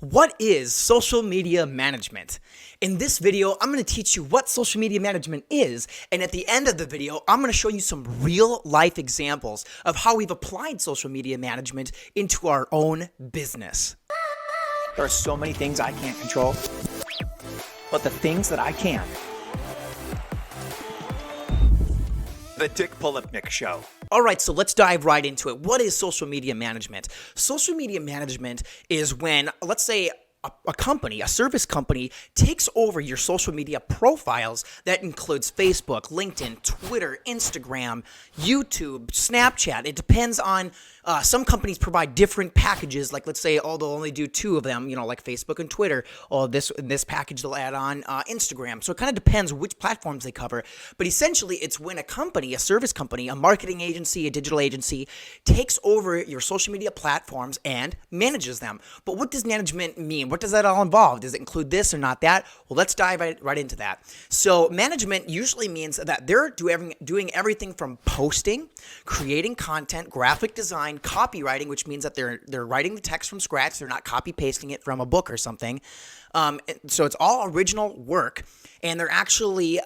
What is social media management? In this video, I'm going to teach you what social media management is, and at the end of the video, I'm going to show you some real-life examples of how we've applied social media management into our own business. There are so many things I can't control, but the things that I can. The Dick Polipnick Show. All right, so let's dive right into it. What is social media management? Social media management is when, let's say, a company, a service company, takes over your social media profiles. That includes Facebook, LinkedIn, Twitter, Instagram, YouTube, Snapchat. It depends on, some companies provide different packages, like let's say, they'll only do two of them, like Facebook and Twitter, or this package they'll add on Instagram. So it kind of depends which platforms they cover. But essentially, it's when a company, a service company, a marketing agency, a digital agency, takes over your social media platforms and manages them. But what does management mean? What does that all involve? Does it include this or not that? Well, let's dive right into that. So management usually means that they're doing everything from posting, creating content, graphic design, copywriting, which means that they're writing the text from scratch. They're not copy pasting it from a book or something. So it's all original work, and they're actually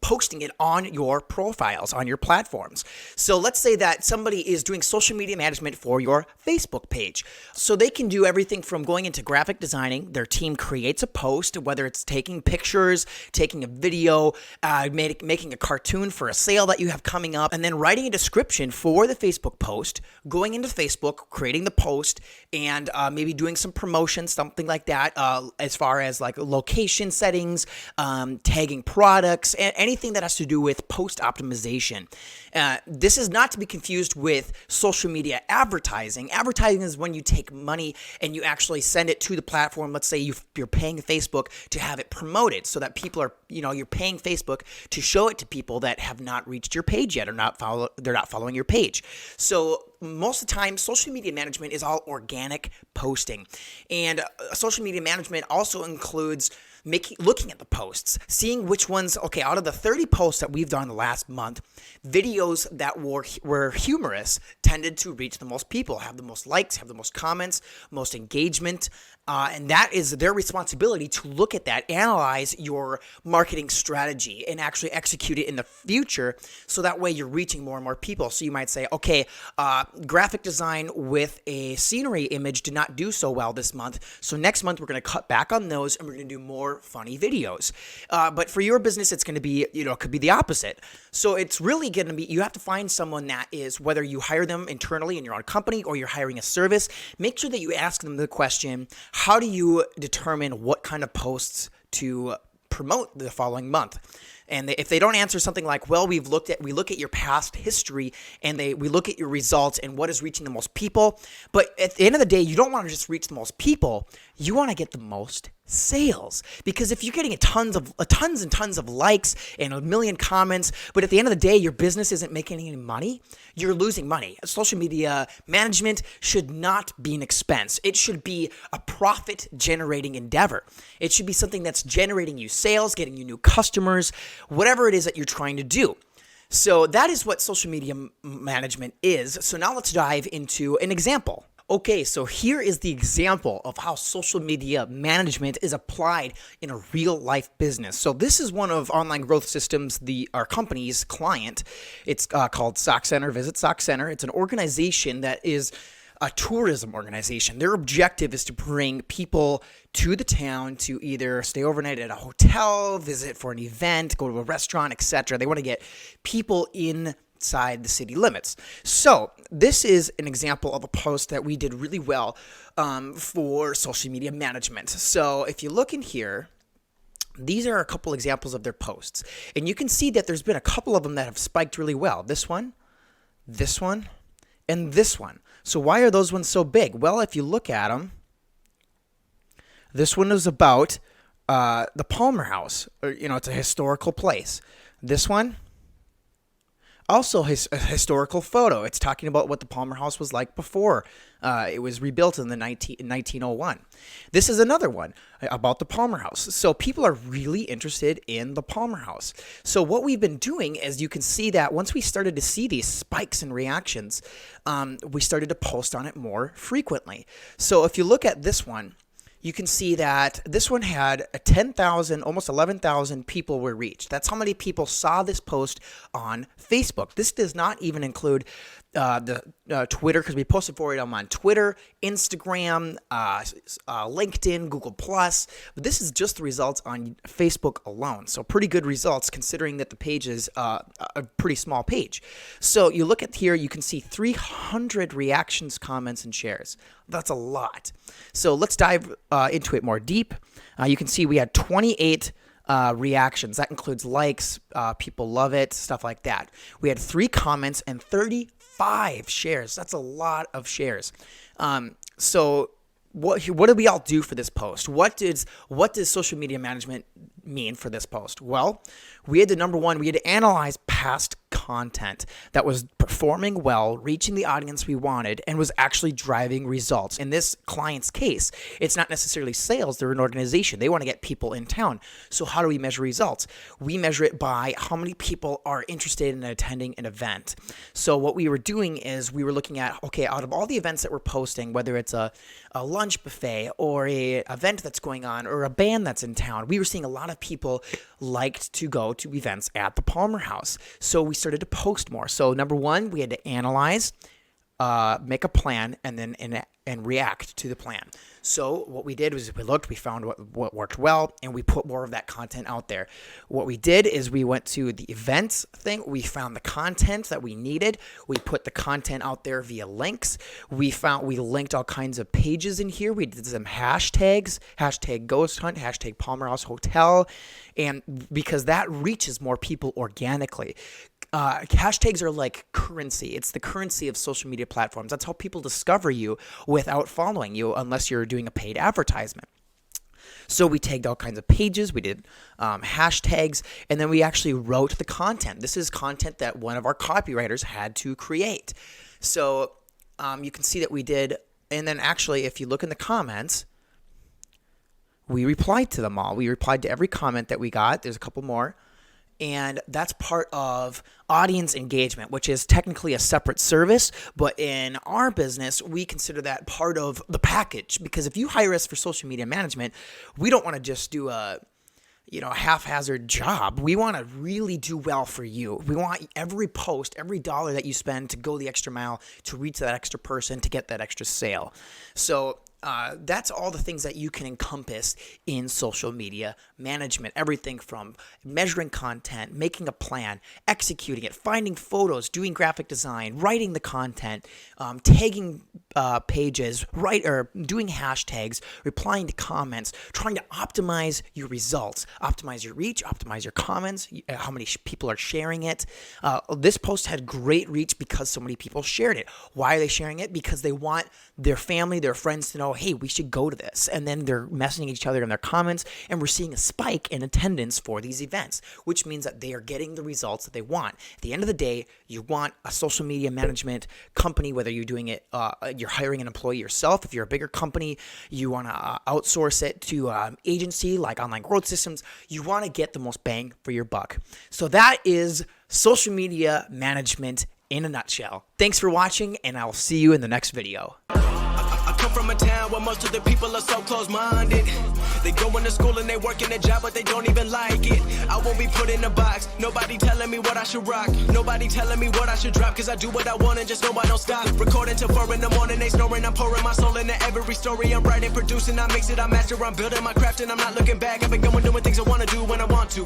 posting it on your profiles, on your platforms. So let's say that somebody is doing social media management for your Facebook page. So they can do everything from going into graphic designing. Their team creates a post, whether it's taking pictures, taking a video, making a cartoon for a sale that you have coming up, and then writing a description for the Facebook post, going into Facebook, creating the post, and maybe doing some promotion, something like that, as far as like location settings, tagging products, and anything that has to do with post optimization. This is not to be confused with social media advertising. Advertising is when you take money and you actually send it to the platform. Let's say you're paying Facebook to have it promoted, so that people are, you're paying Facebook to show it to people that have not reached your page yet, or they're not following your page. So most of the time, social media management is all organic posting. And social media management also includes looking at the posts, seeing which ones, out of the 30 posts that we've done the last month, videos that were humorous tended to reach the most people, have the most likes, have the most comments, most engagement. And that is their responsibility to look at that, analyze your marketing strategy, and actually execute it in the future, so that way you're reaching more and more people. So you might say, graphic design with a scenery image did not do so well this month, so next month we're going to cut back on those and we're going to do more funny videos. But for your business, it's going to be, it could be the opposite. So it's really going to be, you have to find someone that is, whether you hire them internally in your own company or you're hiring a service, make sure that you ask them the question, how do you determine what kind of posts to promote the following month? And if they don't answer something like, well, we look at your past history, and we look at your results and what is reaching the most people. But at the end of the day, you don't want to just reach the most people. You want to get the most sales, because if you're getting tons and tons of likes and a million comments, but at the end of the day, your business isn't making any money, you're losing money. Social media management should not be an expense. It should be a profit-generating endeavor. It should be something that's generating you sales, getting you new customers, whatever it is that you're trying to do. So that is what social media management is. So now let's dive into an example. Okay, so here is the example of how social media management is applied in a real-life business. So this is one of Online Growth Systems, our company's client. It's called Sock Center. Visit Sock Center. It's an organization that is a tourism organization. Their objective is to bring people to the town to either stay overnight at a hotel, visit for an event, go to a restaurant, etc. They want to get people inside the city limits. So this is an example of a post that we did really well for social media management. So if you look in here, these are a couple examples of their posts. And you can see that there's been a couple of them that have spiked really well. This one, and this one. So why are those ones so big? Well, if you look at them, this one is about the Palmer House. It's a historical place. This one, also a historical photo. It's talking about what the Palmer House was like before it was rebuilt in 1901. This is another one about the Palmer House. So people are really interested in the Palmer House. So what we've been doing is, you can see that once we started to see these spikes in reactions, we started to post on it more frequently. So if you look at this one, you can see that this one had 10,000, almost 11,000 people were reached. That's how many people saw this post on Facebook. This does not even include the Twitter, because we posted for it on Twitter, Instagram, LinkedIn, Google+. But this is just the results on Facebook alone. So pretty good results considering that the page is a pretty small page. So you look at here, you can see 300 reactions, comments, and shares. That's a lot. So let's dive into it more deep. You can see we had 28 reactions. That includes likes, people love it, stuff like that. We had 3 comments and 35 shares. That's a lot of shares. So what did we all do for this post? What does social media management mean for this post? Well, we had to analyze past content that was performing well, reaching the audience we wanted, and was actually driving results. In this client's case, it's not necessarily sales. They're an organization. They want to get people in town. So how do we measure results? We measure it by how many people are interested in attending an event. So what we were doing is we were looking at, okay, out of all the events that we're posting, whether it's a lunch buffet or a event that's going on or a band that's in town, we were seeing a lot of people liked to go to events at the Palmer House. So we started to post more. So number one, we had to analyze, make a plan, and then and react to the plan. So what we did was we found what worked well, and we put more of that content out there. What we did is we went to the events thing. We found the content that we needed. We put the content out there via links. We linked all kinds of pages in here. We did some hashtags, hashtag ghost hunt, hashtag Palmer House Hotel, and because that reaches more people organically. Hashtags are like currency. It's the currency of social media platforms. That's how people discover you without following you unless you're doing a paid advertisement. So we tagged all kinds of pages, we did hashtags, and then we actually wrote the content. This is content that one of our copywriters had to create. So you can see that we did, and then actually if you look in the comments, we replied to them all. We replied to every comment that we got. There's a couple more. And that's part of audience engagement, which is technically a separate service. But in our business, we consider that part of the package. Because if you hire us for social media management, we don't want to just do a haphazard job. We want to really do well for you. We want every post, every dollar that you spend to go the extra mile, to reach that extra person, to get that extra sale. So that's all the things that you can encompass in social media management. Everything from measuring content, making a plan, executing it, finding photos, doing graphic design, writing the content, tagging pages, doing hashtags, replying to comments, trying to optimize your results, optimize your reach, optimize your comments, how many people are sharing it. This post had great reach because so many people shared it. Why are they sharing it? Because they want their family, their friends to know, hey, we should go to this. And then they're messaging each other in their comments, and we're seeing a spike in attendance for these events, which means that they are getting the results that they want. At the end of the day, you want a social media management company, whether you're doing it, you're hiring an employee yourself. If you're a bigger company, you want to outsource it to an agency like Online Growth Systems. You want to get the most bang for your buck. So that is social media management in a nutshell. Thanks for watching, and I'll see you in the next video. I come from a town where most of the people are so close-minded. They go into school and they work in a job, but they don't even like it. I won't be put in a box. Nobody telling me what I should rock. Nobody telling me what I should drop, cause I do what I want and just know I don't stop. Recording till 4 in the morning, they snoring. I'm pouring my soul into every story. I'm writing, producing, I mix it, I master, I'm building my craft, and I'm not looking back. I've been going doing things I want to do when I want to.